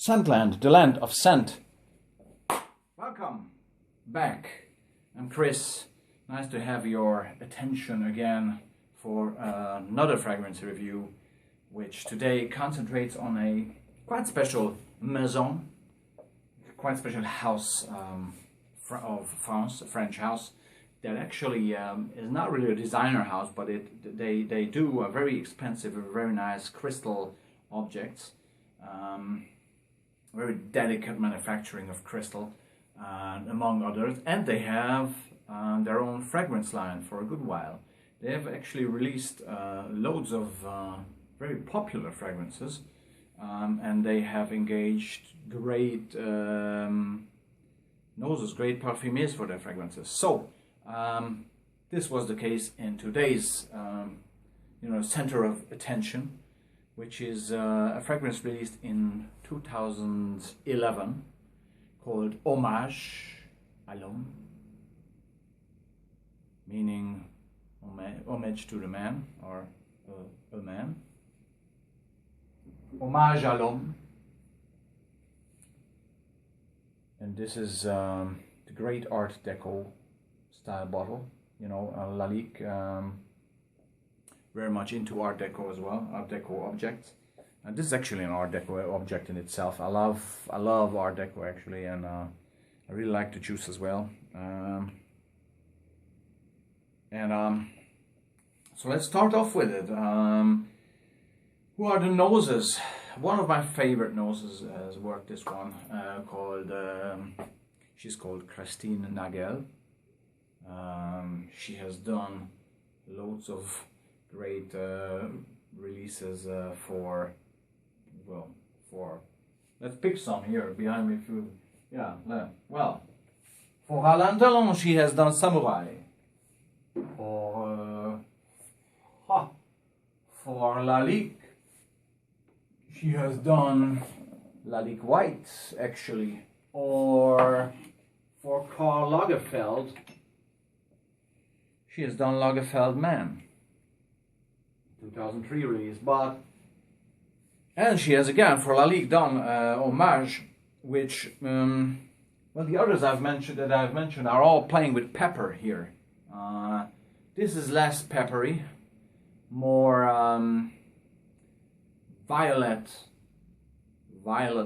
Scentland, the land of scent. Welcome back. I'm Chris. Nice to have your attention again for another fragrance review, which today concentrates on a quite special maison, quite special house of France, a French house that actually is not really a designer house, but they do a very expensive, very nice crystal objects. Very delicate manufacturing of crystal, among others, and they have their own fragrance line for a good while. They have actually released loads of very popular fragrances, and they have engaged great noses, great parfumers for their fragrances. So this was the case in today's center of attention, which is a fragrance released in 2011 called Hommage à l'homme, meaning homage to the man, or a man. Hommage à l'homme. And this is the great Art Deco style bottle, Lalique. Very much into Art Deco as well, Art Deco objects. And this is actually an Art Deco object in itself. I love Art Deco actually, and I really like the juice as well. So let's start off with it. Who are the noses? One of my favorite noses has worked this one, she's called Christine Nagel. She has done loads of great releases for let's pick some here behind me. For Alain Delon she has done Samurai. For Lalique she has done Lalique White actually, or for Karl Lagerfeld she has done Lagerfeld Man, 2003 release. And she has again for Lalique done Hommage, which the others I've mentioned are all playing with pepper here. This is less peppery, more violet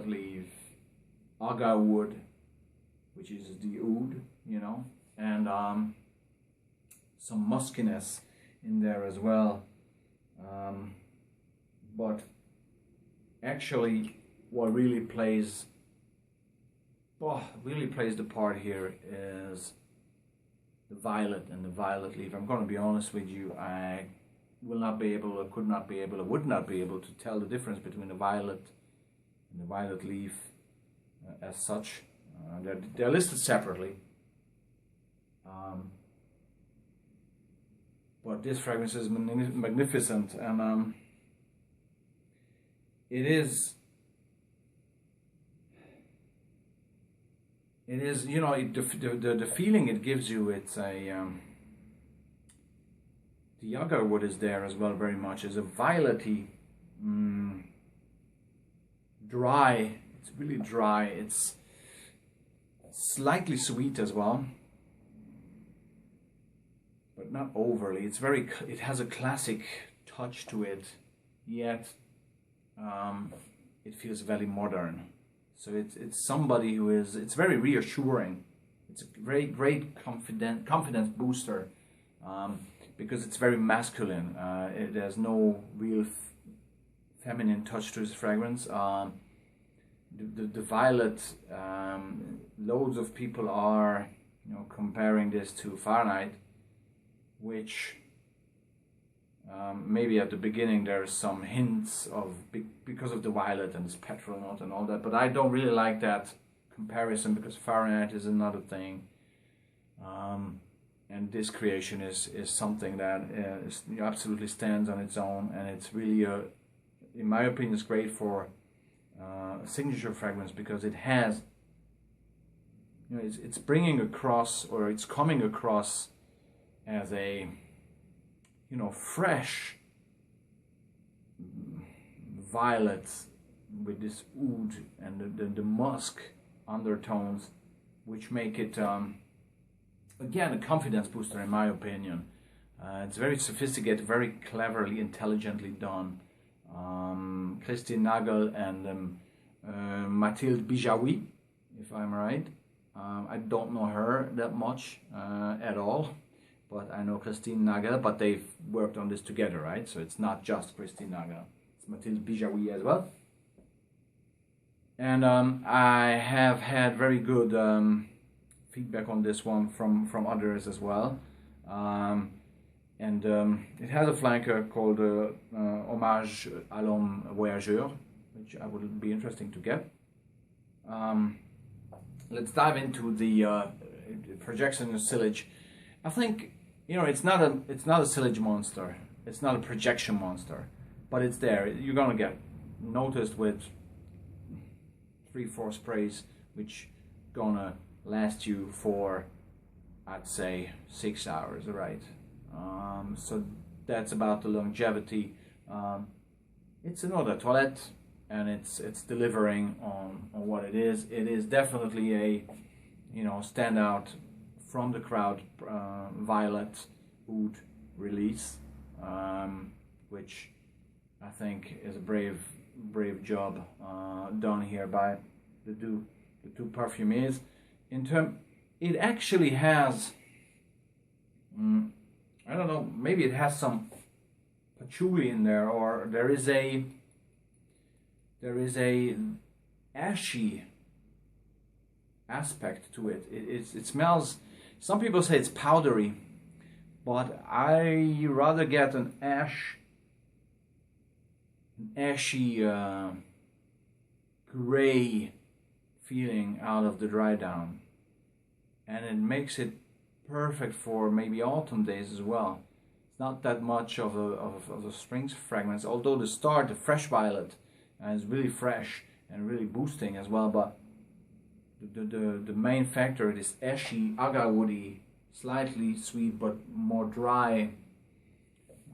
leaf, agarwood, which is the oud, and some muskiness in there as well. But actually what really plays the part here is the violet and the violet leaf. I'm going to be honest with you, I would not be able to tell the difference between the violet and the violet leaf as such. They're listed separately, but this fragrance is magnificent, and it is the feeling it gives you. It's a the agarwood is there as well, very much. It's a violety, dry. It's really dry. It's slightly sweet as well, but not overly. It has a classic touch to it, yet it feels very modern. So it's somebody who is, it's very reassuring. It's a great confidence booster, because it's very masculine. There's no real feminine touch to this fragrance. The violet, loads of people are comparing this to Fahrenheit, which maybe at the beginning there's some hints of, because of the violet and this petrol note and all that, but I don't really like that comparison, because Fahrenheit is another thing, and this creation is something that absolutely stands on its own, and it's really in my opinion, it's great for a signature fragrance, because it has, it's bringing across, or it's coming across as a fresh violet with this oud and the musk undertones, which make it again a confidence booster in my opinion. It's very sophisticated, very cleverly, intelligently done. Christine Nagel and Mathilde Bijawi, if I'm right. I don't know her that much at all, but I know Christine Nagel, but they've worked on this together, right? So it's not just Christine Nagel, it's Mathilde Bijawi as well. And I have had very good feedback on this one from others as well. It has a flanker called Hommage à l'homme voyageur, which I would be interesting to get. Let's dive into the projection and silage. I think, you know, it's not a silage monster. It's not a projection monster, but it's there. You're gonna get noticed with 3-4 sprays, which gonna last you for, I'd say, 6 hours, right? So that's about the longevity. It's another toilette, and it's delivering on what it is. It is definitely a, you know, standout from the crowd violet oud release, which I think is a brave job done here by the two perfumiers. It actually has, I don't know, maybe it has some patchouli in there, or there is a ashy aspect to it. It smells, some people say it's powdery, but I rather get an ashy gray feeling out of the drydown, and it makes it perfect for maybe autumn days as well. It's not that much of a spring fragrance, although the fresh violet is really fresh and really boosting as well, but the main factor, this ashy, agarwoody, slightly sweet but more dry,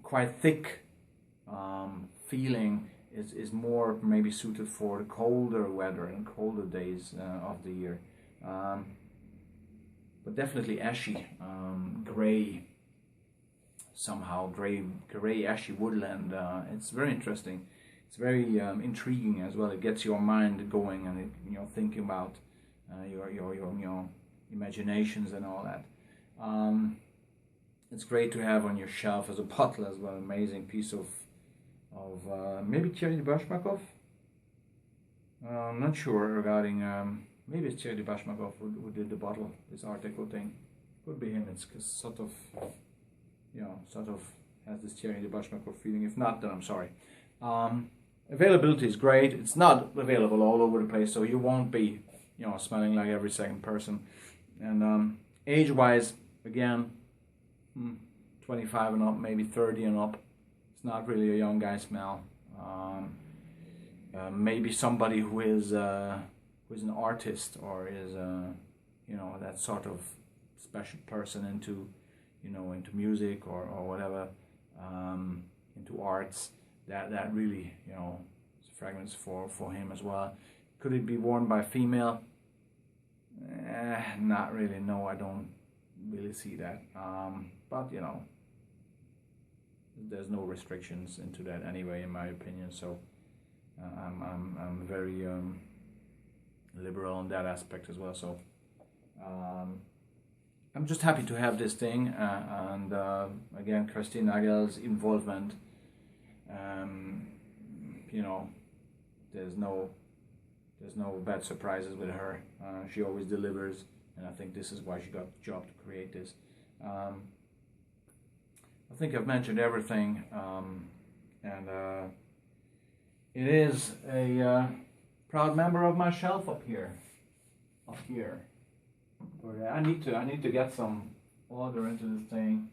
quite thick feeling is more maybe suited for the colder weather and colder days of the year. But definitely ashy, gray, somehow gray ashy woodland. It's very interesting. It's very intriguing as well. It gets your mind going, and it, you know, thinking about your imaginations and all that. It's great to have on your shelf as a bottle as well. Amazing piece of maybe Thierry de Bashmakov. I'm not sure regarding. Maybe it's Thierry de Bashmakov who did the bottle, this article thing. Could be him. It's sort of, you know, sort of has this Thierry de Bashmakov feeling. If not, then I'm sorry. Availability is great. It's not available all over the place, so you won't be, you know, smelling like every second person. And age-wise, again, 25 and up, maybe 30 and up. It's not really a young guy smell. Maybe somebody who is an artist, or is you know, that sort of special person into, you know, into music or whatever, into arts. That really, you know, is a fragrance for him as well. Could it be worn by a female? Not really. No, I don't really see that. But you know, there's no restrictions into that anyway, in my opinion. So I'm very liberal on that aspect as well. So I'm just happy to have this thing, and again, Christine Nagel's involvement. You know, there's no bad surprises with her. She always delivers, and I think this is why she got the job to create this. I think I've mentioned everything, and it is a proud member of my shelf up here. But I need to get some order into this thing,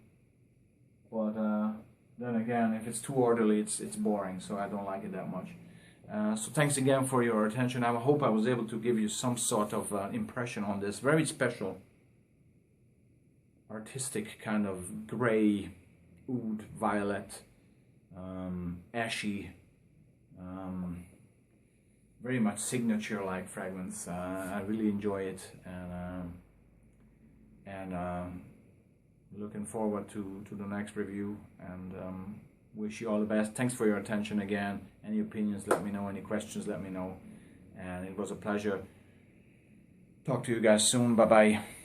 but then again, if it's too orderly, it's boring, so I don't like it that much. So thanks again for your attention. I hope I was able to give you some sort of impression on this very special, artistic kind of gray, oud, violet, ashy, very much signature-like fragrance. I really enjoy it, and looking forward to the next review, and wish you all the best. Thanks for your attention again. Any opinions, let me know. Any questions, let me know. And it was a pleasure. Talk to you guys soon. Bye bye.